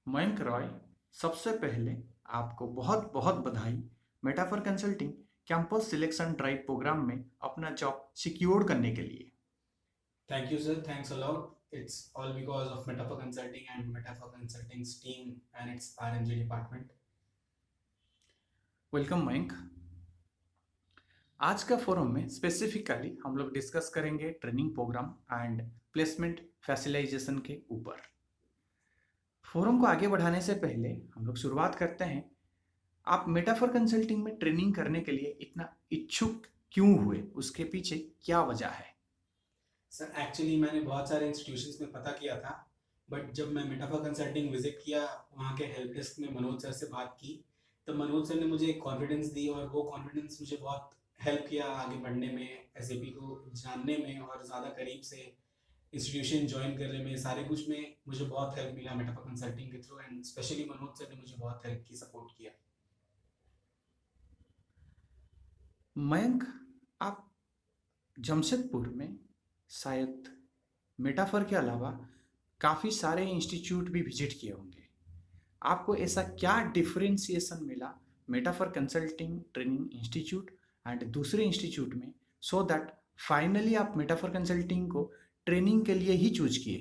मयंक रॉय, सबसे पहले आपको बहुत बहुत बधाई। Metaphor consulting campus selection drive program में अपना जॉब सिक्योर करने के लिए। Thank you, sir. Thanks a lot. It's all because of Metaphor Consulting and Metaphor Consulting's team and its RMG department. Welcome Mayank. आज का फोरम में स्पेसिफिकली हम लोग डिस्कस करेंगे ट्रेनिंग प्रोग्राम एंड प्लेसमेंट फैसिलाइजेशन के ऊपर। फोरम को आगे बढ़ाने से पहले हम लोग शुरुआत करते हैं। आप मेटाफर कंसल्टिंग में ट्रेनिंग करने के लिए इतना इच्छुक क्यों हुए, उसके पीछे क्या वजह है? सर एक्चुअली मैंने बहुत सारे इंस्टीट्यूशंस में पता किया था, बट जब मैं मेटाफर कंसल्टिंग विजिट किया, वहाँ के हेल्प डेस्क में मनोज सर से बात की, तो मनोज सर ने मुझे एक कॉन्फिडेंस दी और वो कॉन्फिडेंस मुझे बहुत हेल्प किया आगे बढ़ने में, एसएपी को जानने में और ज़्यादा करीब से इंस्टीट्यूशन ज्वाइन करने में, सारे कुछ में मुझे बहुत हेल्प मिला मेटाफर कंसल्टिंग के through. And specially Manoj sir ने मुझे बहुत हेल्प की, सपोर्ट किया। मयंक, आप जमशेदपुर में शायद मेटाफर के अलावा काफ़ी सारे इंस्टीट्यूट भी विजिट किए होंगे। आपको ऐसा क्या डिफरेंशिएशन मिला metaphor consulting training institute and दूसरे इंस्टीट्यूट में, सो दैट फाइनली आप मेटाफर कंसल्टिंग को ट्रेनिंग के लिए ही चूज किए?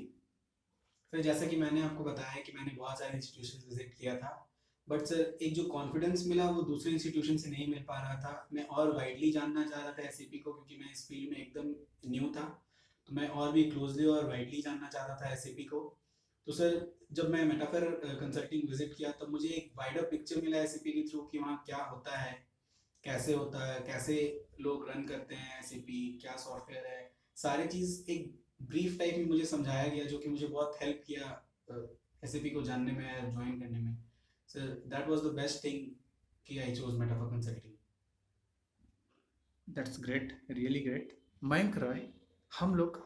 सर जैसा कि मैंने आपको बताया कि मैंने बहुत सारे इंस्टीट्यूशन विजिट किया था, बट सर एक जो कॉन्फिडेंस मिला वो दूसरे इंस्टीट्यूशन से नहीं मिल पा रहा था। मैं और वाइडली जानना चाह रहा था एसएपी को, क्योंकि मैं इस फील्ड में एकदम न्यू था। तो मैं और भी क्लोजली और वाइडली जानना चाह रहा था एसएपी को। तो सर जब मैं मेटाफर कंसल्टिंग विजिट किया तब मुझे एक वाइडर पिक्चर मिला एसएपी के थ्रू कि वहाँ क्या होता है, कैसे होता है, कैसे लोग रन करते हैं एसएपी, क्या सॉफ्टवेयर है। सारी चीज़ एक ब्रीफ टाइप में मुझे समझाया गया, जो कि मुझे बहुत हेल्प किया एसएपी को जानने में, ज्वाइन करने में। So that was the best thing कि I chose Metaphor Consulting. That's great, really great. Mayank Roy, हम लोग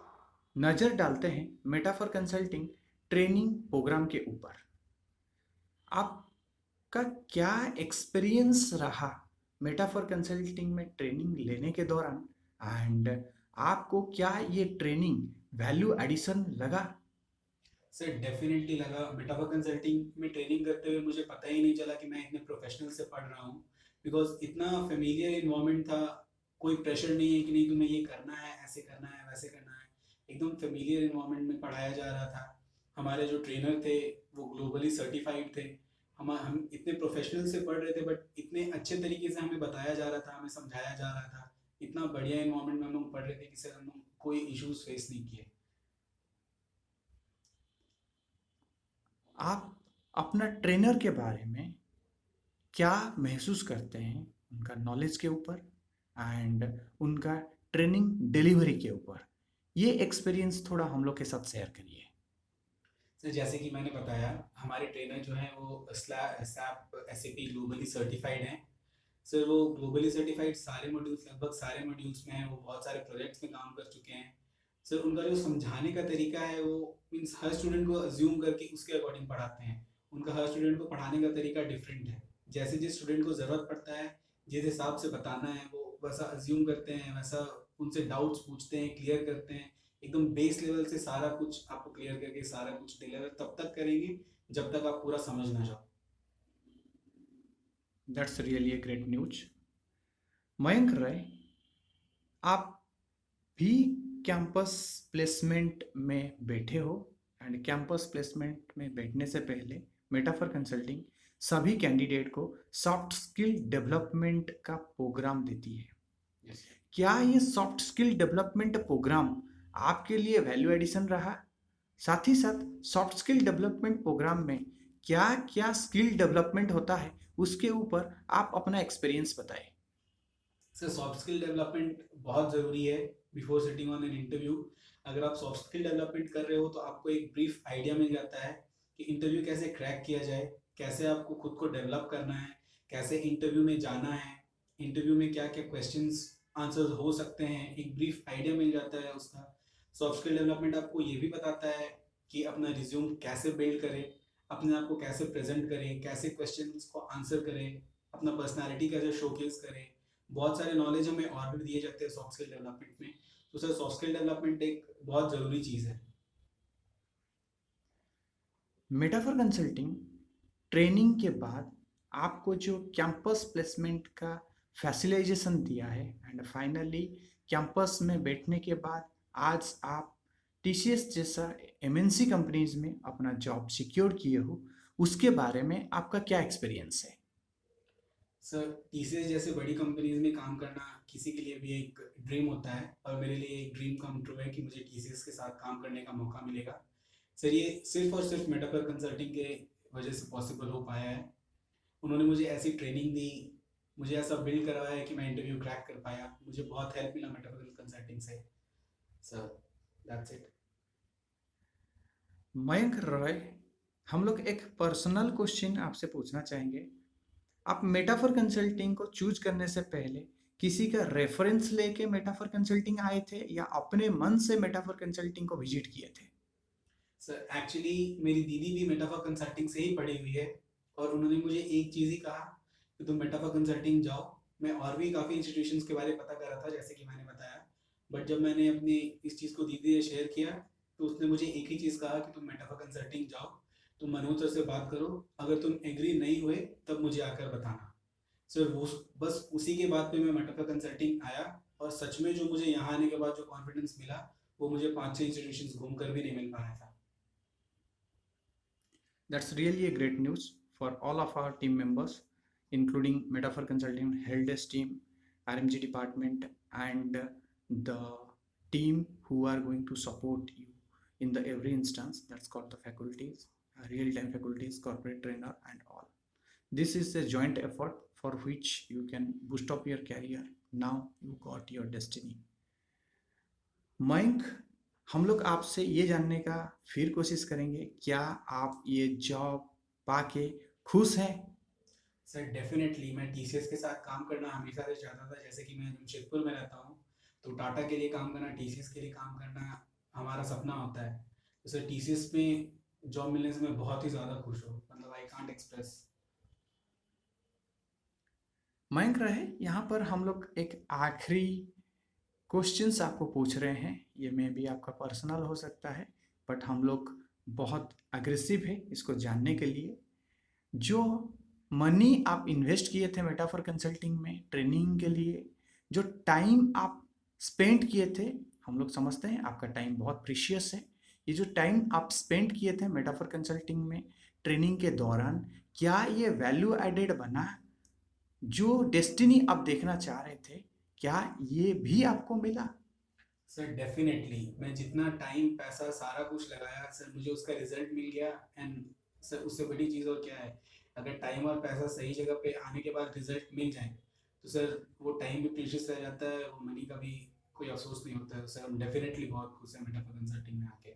नज़र डालते हैं मेटाफर कंसल्टिंग ट्रेनिंग प्रोग्राम के ऊपर। आपका क्या एक्सपीरियंस रहा मेटाफर कंसल्टिंग में ट्रेनिंग लेने के दौरान, एंड आपको क्या ये ट्रेनिंग वैल्यू एडिशन लगा? सर डेफिनेटली लगा। मेटाफर कंसल्टिंग में ट्रेनिंग करते हुए मुझे पता ही नहीं चला कि मैं इतने प्रोफेशनल से पढ़ रहा हूँ, बिकॉज इतना फेमिलियर इन्वायरमेंट था। कोई प्रेशर नहीं है कि नहीं तुम्हें ये करना है, ऐसे करना है, वैसे करना है। एकदम फेमिलियर इन्वायरमेंट में पढ़ाया जा रहा था। हमारे जो ट्रेनर थे वो ग्लोबली सर्टिफाइड थे। हम इतने प्रोफेशनल से पढ़ रहे थे, बट इतने अच्छे तरीके से हमें बताया जा रहा था, हमें समझाया जा रहा था। इतना बढ़िया इन्वायरमेंट में हम लोग पढ़ रहे थे कि सर हम लोग कोई इश्यूज फेस नहीं किए। आप अपना ट्रेनर के बारे में क्या महसूस करते हैं, उनका नॉलेज के ऊपर एंड उनका ट्रेनिंग डिलीवरी के ऊपर? ये एक्सपीरियंस थोड़ा हम लोग के साथ शेयर करिए। सर जैसे कि मैंने बताया, हमारे ट्रेनर जो हैं वो SAP SAP ग्लोबली सर्टिफाइड हैं। सर वो ग्लोबली सर्टिफाइड सारे मॉड्यूल्स, लगभग सारे मॉड्यूल्स में हैं। वो बहुत सारे प्रोजेक्ट्स में काम कर चुके हैं। सर उनका जो समझाने का तरीका है वो मीन्स हर स्टूडेंट को अज्यूम करके उसके अकॉर्डिंग पढ़ाते हैं। उनका हर स्टूडेंट को पढ़ाने का तरीका डिफरेंट है। जैसे जिस स्टूडेंट को ज़रूरत पड़ता है, जिस हिसाब से बताना है, वो वैसा अज्यूम करते हैं, वैसा उनसे डाउट्स पूछते हैं, क्लियर करते हैं। एकदम बेस लेवल से सारा कुछ आपको क्लियर करके सारा कुछ डिलीवर तब तक करेंगे जब तक आप पूरा समझ ना जाओ। That's really a great news. Mayank Rai, आप भी कैंपस प्लेसमेंट में बैठे हो, एंड कैंपस प्लेसमेंट में बैठने से पहले मेटाफर कंसल्टिंग सभी कैंडिडेट को सॉफ्ट स्किल डेवलपमेंट का प्रोग्राम देती है। यस। क्या ये सॉफ्ट स्किल डेवलपमेंट प्रोग्राम आपके लिए वैल्यू एडिशन रहा? साथ ही साथ सॉफ्ट स्किल डेवलपमेंट प्रोग्राम में क्या क्या स्किल डेवलपमेंट होता है, उसके ऊपर आप अपना एक्सपीरियंस बताएं। सर सॉफ्ट स्किल डेवलपमेंट बहुत ज़रूरी है before sitting on an interview. अगर आप सॉफ्ट स्किल डेवलपमेंट कर रहे हो तो आपको एक ब्रीफ आइडिया मिल जाता है कि इंटरव्यू कैसे क्रैक किया जाए, कैसे आपको खुद को डेवलप करना है, कैसे इंटरव्यू में जाना है, इंटरव्यू में क्या क्या क्वेश्चंस आंसर्स हो सकते हैं। एक ब्रीफ आइडिया मिल जाता है उसका। सॉफ्ट स्किल डेवलपमेंट आपको ये भी बताता है कि अपना रिज्यूम कैसे बिल्ड करें, अपने आप को कैसे प्रेजेंट करें, कैसे क्वेश्चंस को आंसर करें, अपना पर्सनालिटी कैसे शोकेस करें। बहुत सारे नॉलेज हमें और भी दिए जाते हैं सॉफ्ट स्किल डेवलपमेंट में। तो सर सॉफ्ट स्किल डेवलपमेंट एक बहुत ज़रूरी चीज़ है। मेटाफर कंसल्टिंग ट्रेनिंग के बाद आपको जो कैंपस प्लेसमेंट का फैसिलिटेशन दिया है एंड फाइनली कैंपस में बैठने के बाद आज आप टीसीएस जैसा एमएनसी कंपनीज में अपना जॉब सिक्योर किए हो, उसके बारे में आपका क्या एक्सपीरियंस है? सर, टीसीएस जैसे बड़ी कंपनीज में काम करना किसी के लिए भी एक ड्रीम होता है, और मेरे लिए एक ड्रीम कम ट्रू है कि मुझे टीसीएस के साथ काम करने का मौका मिलेगा। सर, ये सिर्फ और सिर्फ मेटाफर कंसल्टिंग के वजह से पॉसिबल हो पाया है। उन्होंने मुझे ऐसी ट्रेनिंग दी, मुझे ऐसा बिल्ड करवाया कि मैं इंटरव्यू क्रैक कर पाया। मुझे बहुत हेल्प मिला मेटाफर कंसल्टिंग से। Sir, that's it. Mayank Roy, हम लोग एक पर्सनल क्वेश्चन आपसे पूछना चाहेंगे। आप मेटाफर कंसल्टिंग को चूज करने से पहले किसी का रेफरेंस लेके मेटाफर कंसल्टिंग आए थे या अपने मन से मेटाफर कंसल्टिंग को विजिट किए थे? सर, एक्चुअली मेरी दीदी भी मेटाफर कंसल्टिंग से ही पढ़ी हुई है, और उन्होंने मुझे एक चीज़ ही कहा कि तुम मेटाफर कंसल्टिंग जाओ। मैं और भी काफ़ी इंस्टीट्यूशंस के बारे में पता कर रहा था, जैसे कि मैंने बताया। बट जब मैंने अपनी इस चीज़ को दीदी से शेयर किया, तो उसने मुझे एक ही चीज़ कहा कि तुम मेटाफर कंसल्टिंग जाओ, तुम मनोज सर से बात करो, अगर तुम एग्री नहीं हुए तब मुझे आकर बताना। सर, वो बस उसी के बाद पे मैं मेटाफर कंसल्टिंग आया, और सच में जो मुझे यहाँ आने के बाद जो कॉन्फिडेंस मिला, वो मुझे 5-6 इंस्टीट्यूशंस घूम कर भी नहीं मिल पाया था। That's really a great news for all of our team members, including Metaphor Consulting, Helpdesk team, RMG department, and the team who are going to support you in the every instance. That's called the faculties, real-time faculties, corporate trainer, and all. This is a joint effort for which you can boost up your career. Now you got your destiny. Mayank, हम लोग आपसे ये जानने का फिर कोशिश करेंगे, क्या आप ये जॉब पाके खुश हैं? सर, डेफिनेटली मैं टीसीएस के साथ काम करना हमेशा से चाहता था। जैसे कि मैं जमशेदपुर में रहता हूँ, तो टाटा के लिए काम करना, टीसीएस के लिए काम करना हमारा सपना होता है। तो सर, टीसीएस में जॉब मिलने से मैं बहुत ही ज़्यादा खुश हूँ, मतलब आई कांट एक्सप्रेस। मयंक रहे, यहाँ पर हम लोग एक आखिरी क्वेश्चंस आपको पूछ रहे हैं। ये में भी आपका पर्सनल हो सकता है, बट हम लोग बहुत अग्रेसिव है इसको जानने के लिए। जो मनी आप इन्वेस्ट किए थे मेटाफर कंसल्टिंग में ट्रेनिंग के लिए, जो टाइम आप स्पेंड किए थे, हम लोग समझते हैं आपका टाइम बहुत प्रीशियस है। ये जो टाइम आप स्पेंड किए थे मेटाफर कंसल्टिंग में ट्रेनिंग के दौरान, क्या ये वैल्यू एडेड बना? जो डेस्टिनी आप देखना चाह रहे थे, क्या ये भी आपको मिला? सर, डेफिनेटली मैं जितना टाइम, पैसा, सारा कुछ लगाया सर, मुझे उसका रिजल्ट मिल गया। एंड सर, उससे बड़ी चीज़ और क्या है, अगर टाइम और पैसा सही जगह पे आने के बाद रिजल्ट मिल जाए, तो सर वो टाइम भी प्रीशियस रह जाता है, वो मनी का भी कोई अफसोस नहीं होता है। सर, हम डेफिनेटली बहुत खुश हैं मेटाफर कंसल्टिंग में आके।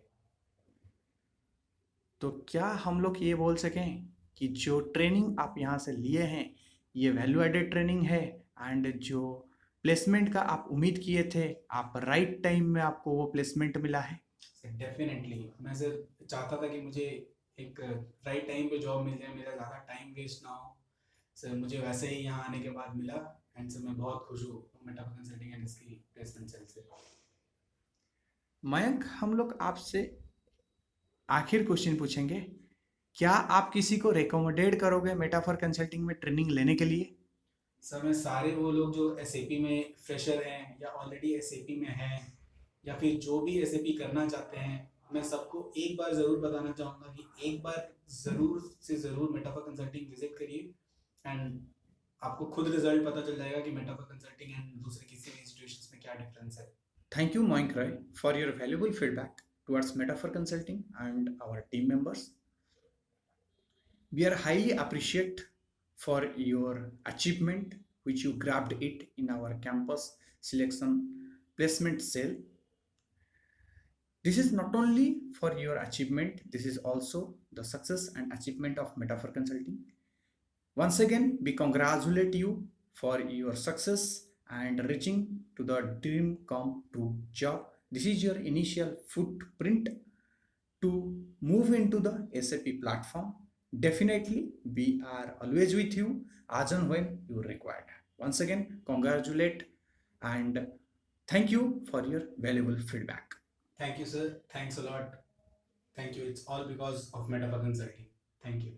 तो क्या हम लोग ये बोल सकें कि जो ट्रेनिंग आप यहाँ से लिए हैं, ये वैल्यू एडेड ट्रेनिंग है, एंड जो प्लेसमेंट का आप उम्मीद किए थे, आप राइट टाइम में आपको वो प्लेसमेंट मिला है? सर, डेफिनेटली मैं सर चाहता था कि मुझे एक राइट टाइम पे जॉब मिल जाए, मेरा ज़्यादा टाइम वेस्ट ना हो। सर, मुझे वैसे ही यहाँ आने के बाद मिला। एंड सर, मैं बहुत खुश हूँ मेटाफर कंसल्टिंग एंड इसकी प्लेसमेंट सेल से। मयंक, हम लोग आपसे आखिर क्वेश्चन पूछेंगे। क्या आप किसी को रिकमेंडेड करोगे मेटाफर कंसल्टिंग में ट्रेनिंग लेने के लिए? सर, मैं सारे वो लोग जो एसएपी में फ्रेशर हैं, या ऑलरेडी एसएपी में हैं, या फिर जो भी एसएपी करना चाहते हैं, मैं सबको एक बार ज़रूर बताना चाहूँगा कि एक बार ज़रूर से ज़रूर मेटाफर कंसल्टिंग विजिट करिए। एंड आपको खुद रिजल्ट पता चल जाएगा कि मेटाफर कंसल्टिंग एंड दूसरे किसी भी इंस्टीट्यूशन में क्या डिफरेंस है। Thank you, Mayank Roy, for your valuable feedback towards Metaphor Consulting and our team members. We are highly appreciate for your achievement, which you grabbed it in our campus selection placement cell. This is not only for your achievement, this is also the success and achievement of Metaphor Consulting. Once again, we congratulate you for your success and reaching to the dream come true job. This is your initial footprint to move into the SAP platform. Definitely, we are always with you as and when you require. Once again, congratulate and thank you for your valuable feedback. Thank you sir, thanks a lot. Thank you, it's all because of metaphor consulting. Thank you.